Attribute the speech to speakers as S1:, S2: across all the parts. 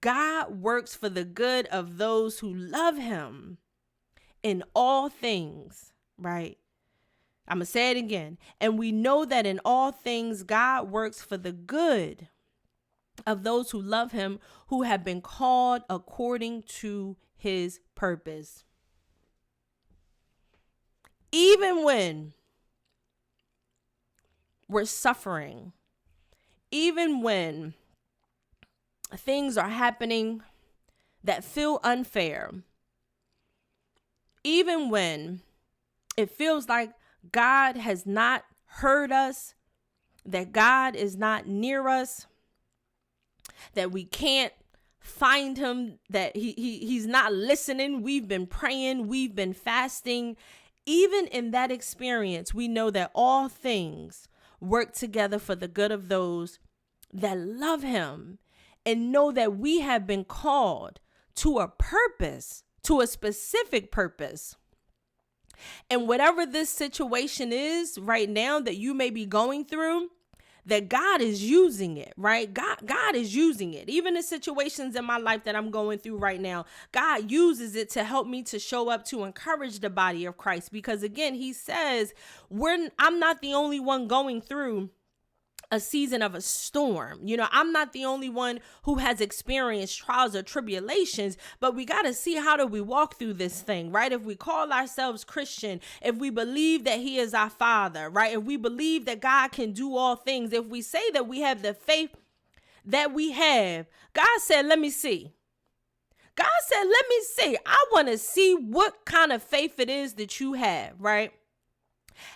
S1: God works for the good of those who love him in all things, right? I'm going to say it again. And we know that in all things, God works for the good of those who love him, who have been called according to his purpose. Even when we're suffering, even when things are happening that feel unfair, even when it feels like God has not heard us, that God is not near us, that we can't find him, that he's not listening. We've been praying, we've been fasting. Even in that experience, we know that all things work together for the good of those that love him, and know that we have been called to a purpose, to a specific purpose. And whatever this situation is right now that you may be going through, that God is using it, right? God is using it. Even the situations in my life that I'm going through right now, God uses it to help me to show up, to encourage the body of Christ. Because again, he says, I'm not the only one going through a season of a storm. I'm not the only one who has experienced trials or tribulations, but we got to see, how do we walk through this thing, right? If we call ourselves Christian, if we believe that he is our father, right? If we believe that God can do all things, if we say that we have the faith that we have, God said, let me see. God said, let me see. I want to see what kind of faith it is that you have, right?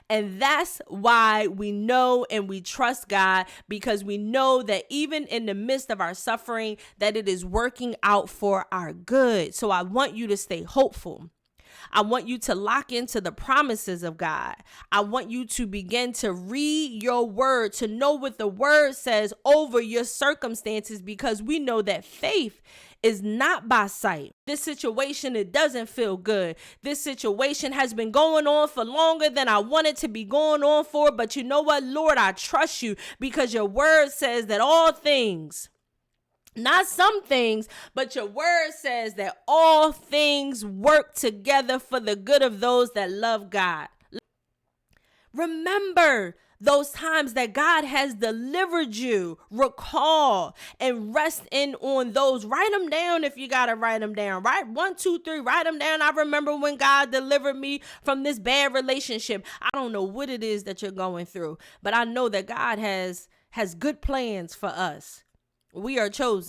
S1: And that's why we know and we trust God, because we know that even in the midst of our suffering, that it is working out for our good. So I want you to stay hopeful. I want you to lock into the promises of God. I want you to begin to read your word, to know what the word says over your circumstances, because we know that faith is not by sight. This situation, it doesn't feel good. This situation has been going on for longer than I want it to be going on for. But you know what, Lord, I trust you, because your word says that all things, not some things, but your word says that all things work together for the good of those that love God. Remember those times that God has delivered you. Recall and rest in on those. Write them down if you got to write them down. Right? 1, 2, 3, write them down. I remember when God delivered me from this bad relationship. I don't know what it is that you're going through, but I know that God has good plans for us. We are chosen.